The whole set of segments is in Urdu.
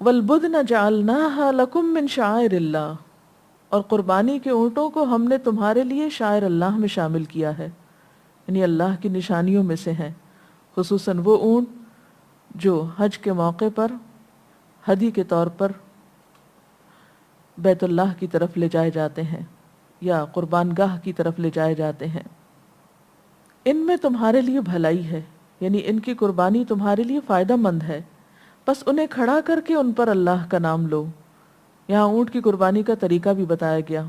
وَالْبُدْنَ جَعَلْنَاهَا لَكُم مِّن شَعَائِرِ اللَّهِ، اور قربانی کے اونٹوں کو ہم نے تمہارے لیے شاعر اللہ میں شامل کیا ہے، یعنی اللہ کی نشانیوں میں سے ہیں، خصوصاً وہ اونٹ جو حج کے موقع پر ہدی کے طور پر بیت اللہ کی طرف لے جائے جاتے ہیں یا قربان گاہ کی طرف لے جائے جاتے ہیں۔ ان میں تمہارے لیے بھلائی ہے، یعنی ان کی قربانی تمہارے لیے فائدہ مند ہے، بس انہیں کھڑا کر کے ان پر اللہ کا نام لو۔ یہاں اونٹ کی قربانی کا طریقہ بھی بتایا گیا۔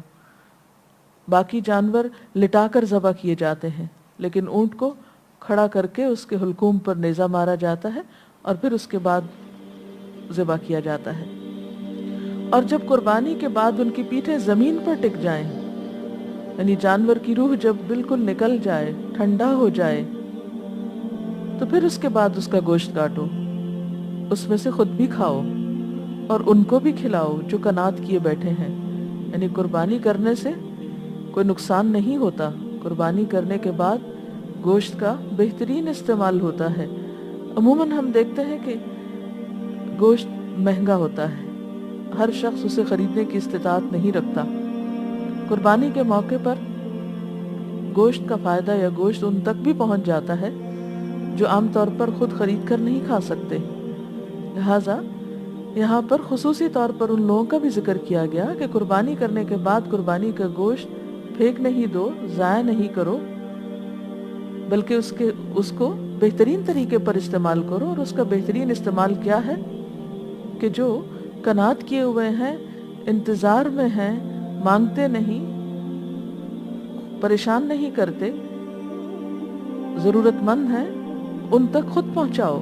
باقی جانور لٹا کر ذبح کیے جاتے ہیں، لیکن اونٹ کو کھڑا کر کے اس کے حلقوم پر نیزہ مارا جاتا ہے اور پھر اس کے بعد ذبح کیا جاتا ہے۔ اور جب قربانی کے بعد ان کی پیٹھیں زمین پر ٹک جائیں، یعنی جانور کی روح جب بالکل نکل جائے، ٹھنڈا ہو جائے، تو پھر اس کے بعد اس کا گوشت کاٹو، اس میں سے خود بھی کھاؤ اور ان کو بھی کھلاؤ جو کنات کیے بیٹھے ہیں۔ یعنی قربانی کرنے سے کوئی نقصان نہیں ہوتا، قربانی کرنے کے بعد گوشت کا بہترین استعمال ہوتا ہے۔ عموماً ہم دیکھتے ہیں کہ گوشت مہنگا ہوتا ہے، ہر شخص اسے خریدنے کی استطاعت نہیں رکھتا۔ قربانی کے موقع پر گوشت کا فائدہ یا گوشت ان تک بھی پہنچ جاتا ہے جو عام طور پر خود خرید کر نہیں کھا سکتے، لہٰذا یہاں پر خصوصی طور پر ان لوگوں کا بھی ذکر کیا گیا کہ قربانی کرنے کے بعد قربانی کا گوشت پھینک نہیں دو، ضائع نہیں کرو، بلکہ اس کو بہترین طریقے پر استعمال کرو۔ اور اس کا بہترین استعمال کیا ہے کہ جو کنات کیے ہوئے ہیں، انتظار میں ہیں، مانگتے نہیں، پریشان نہیں کرتے، ضرورت مند ہیں، ان تک خود پہنچاؤ،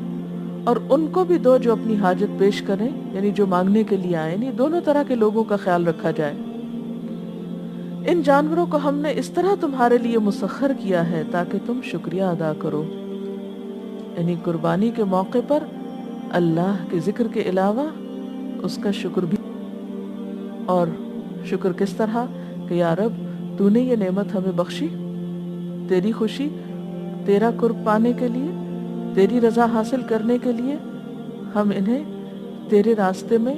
اور ان کو بھی دو جو اپنی حاجت پیش کریں، یعنی جو مانگنے کے لیے آئیں، یعنی دونوں طرح کے لوگوں کا خیال رکھا جائے۔ ان جانوروں کو ہم نے اس طرح تمہارے لیے مسخر کیا ہے تاکہ تم شکریہ ادا کرو، یعنی قربانی کے موقع پر اللہ کے ذکر کے علاوہ اس کا شکر بھی۔ اور شکر کس طرح کہ یا رب تو نے یہ نعمت ہمیں بخشی، تیری خوشی، تیرا قرب پانے کے لیے، تیری رضا حاصل کرنے کے لیے ہم انہیں تیرے راستے میں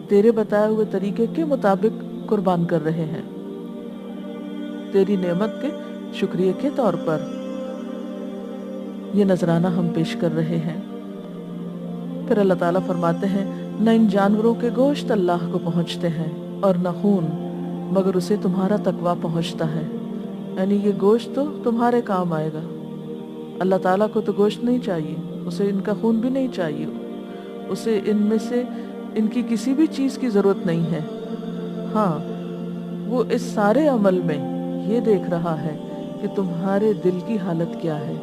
تیرے بتائے ہوئے طریقے کے مطابق قربان کر رہے ہیں، تیری نعمت کے شکریہ کے طور پر یہ نذرانہ ہم پیش کر رہے ہیں۔ پھر اللہ تعالیٰ فرماتے ہیں نہ ان جانوروں کے گوشت اللہ کو پہنچتے ہیں اور نہ خون، مگر اسے تمہارا تقویٰ پہنچتا ہے، یعنی یہ گوشت تو تمہارے کام آئے گا۔ اللہ تعالیٰ کو تو گوشت نہیں چاہیے، اسے ان کا خون بھی نہیں چاہیے، اسے ان میں سے ان کی کسی بھی چیز کی ضرورت نہیں ہے۔ ہاں، وہ اس سارے عمل میں یہ دیکھ رہا ہے کہ تمہارے دل کی حالت کیا ہے،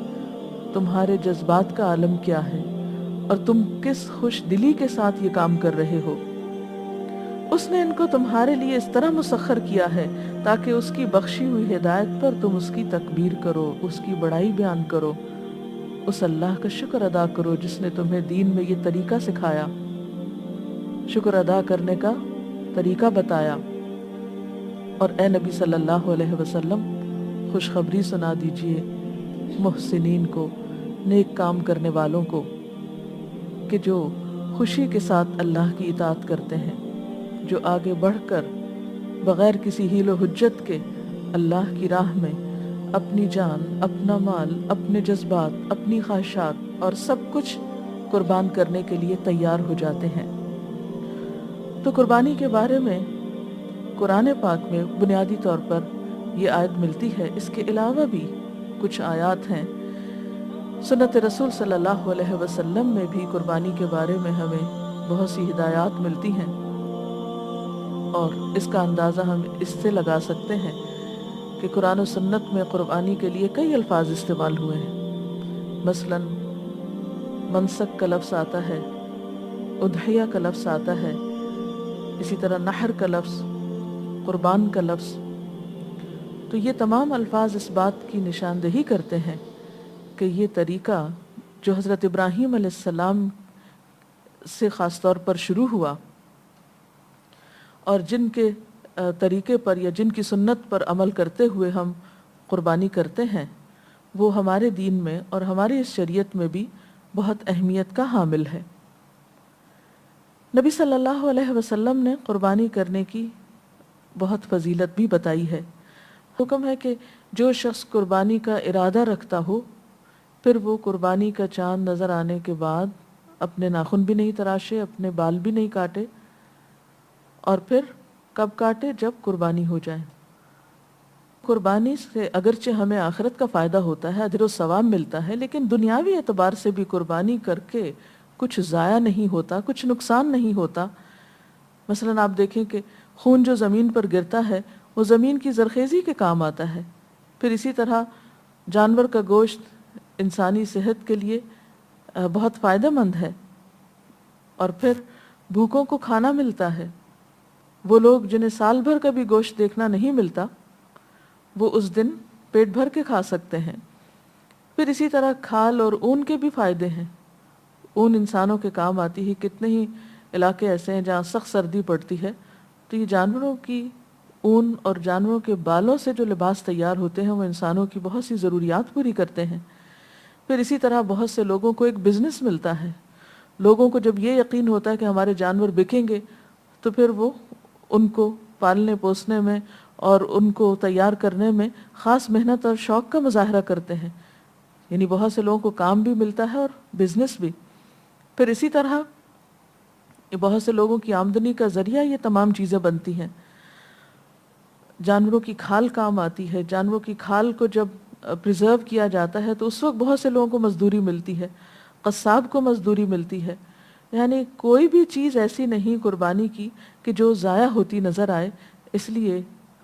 تمہارے جذبات کا عالم کیا ہے، اور تم کس خوش دلی کے ساتھ یہ کام کر رہے ہو۔ اس نے ان کو تمہارے لیے اس طرح مسخر کیا ہے تاکہ اس کی بخشی ہوئی ہدایت پر تم اس کی تکبیر کرو، اس کی بڑائی بیان کرو، اس اللہ کا شکر ادا کرو جس نے تمہیں دین میں یہ طریقہ سکھایا، شکر ادا کرنے کا طریقہ بتایا۔ اور اے نبی صلی اللہ علیہ وسلم، خوشخبری سنا دیجئے محسنین کو، نیک کام کرنے والوں کو، کہ جو خوشی کے ساتھ اللہ کی اطاعت کرتے ہیں، جو آگے بڑھ کر بغیر کسی حیل و حجت کے اللہ کی راہ میں اپنی جان، اپنا مال، اپنے جذبات، اپنی خواہشات اور سب کچھ قربان کرنے کے لیے تیار ہو جاتے ہیں۔ تو قربانی کے بارے میں قرآن پاک میں بنیادی طور پر یہ آیت ملتی ہے، اس کے علاوہ بھی کچھ آیات ہیں۔ سنت رسول صلی اللہ علیہ وسلم میں بھی قربانی کے بارے میں ہمیں بہت سی ہدایات ملتی ہیں، اور اس کا اندازہ ہم اس سے لگا سکتے ہیں کہ قرآن و سنت میں قربانی کے لیے کئی الفاظ استعمال ہوئے ہیں۔ مثلا منسک کا لفظ آتا ہے، اضحیہ کا لفظ آتا ہے، اسی طرح نحر کا لفظ، قربان کا لفظ۔ تو یہ تمام الفاظ اس بات کی نشاندہی کرتے ہیں کہ یہ طریقہ جو حضرت ابراہیم علیہ السلام سے خاص طور پر شروع ہوا، اور جن کے طریقے پر یا جن کی سنت پر عمل کرتے ہوئے ہم قربانی کرتے ہیں، وہ ہمارے دین میں اور ہماری اس شریعت میں بھی بہت اہمیت کا حامل ہے۔ نبی صلی اللہ علیہ وسلم نے قربانی کرنے کی بہت فضیلت بھی بتائی ہے. حکم ہے کہ جو شخص قربانی کا ارادہ رکھتا ہو پھر وہ قربانی کا چاند نظر آنے کے بعد اپنے ناخن بھی نہیں تراشے، اپنے بال بھی نہیں کاٹے، اور پھر کب کاٹے؟ جب قربانی ہو جائے. قربانی سے اگرچہ ہمیں آخرت کا فائدہ ہوتا ہے، اجر و ثواب ملتا ہے، لیکن دنیاوی اعتبار سے بھی قربانی کر کے کچھ ضائع نہیں ہوتا، کچھ نقصان نہیں ہوتا. مثلا آپ دیکھیں کہ خون جو زمین پر گرتا ہے وہ زمین کی زرخیزی کے کام آتا ہے. پھر اسی طرح جانور کا گوشت انسانی صحت کے لیے بہت فائدہ مند ہے، اور پھر بھوکوں کو کھانا ملتا ہے. وہ لوگ جنہیں سال بھر کا بھی گوشت دیکھنا نہیں ملتا وہ اس دن پیٹ بھر کے کھا سکتے ہیں. پھر اسی طرح کھال اور اون کے بھی فائدے ہیں. اون انسانوں کے کام آتی ہے. کتنے ہی علاقے ایسے ہیں جہاں سخت سردی پڑتی ہے تو یہ جانوروں کی اون اور جانوروں کے بالوں سے جو لباس تیار ہوتے ہیں وہ انسانوں کی بہت سی ضروریات پوری کرتے ہیں. پھر اسی طرح بہت سے لوگوں کو ایک بزنس ملتا ہے. لوگوں کو جب یہ یقین ہوتا ہے کہ ہمارے جانور بکیں گے تو پھر وہ ان کو پالنے پوسنے میں اور ان کو تیار کرنے میں خاص محنت اور شوق کا مظاہرہ کرتے ہیں. یعنی بہت سے لوگوں کو کام بھی ملتا ہے اور بزنس بھی. پھر اسی طرح بہت سے لوگوں کی آمدنی کا ذریعہ یہ تمام چیزیں بنتی ہیں. جانوروں کی کھال کام آتی ہے. جانوروں کی کھال کو جب پریزرو کیا جاتا ہے تو اس وقت بہت سے لوگوں کو مزدوری ملتی ہے. قصاب کو مزدوری ملتی ہے. یعنی کوئی بھی چیز ایسی نہیں قربانی کی کہ جو ضائع ہوتی نظر آئے. اس لیے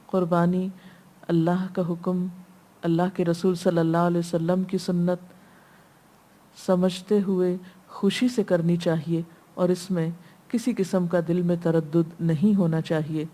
قربانی اللہ کا حکم، اللہ کے رسول صلی اللہ علیہ وسلم کی سنت سمجھتے ہوئے خوشی سے کرنی چاہیے، اور اس میں کسی قسم کا دل میں تردد نہیں ہونا چاہیے.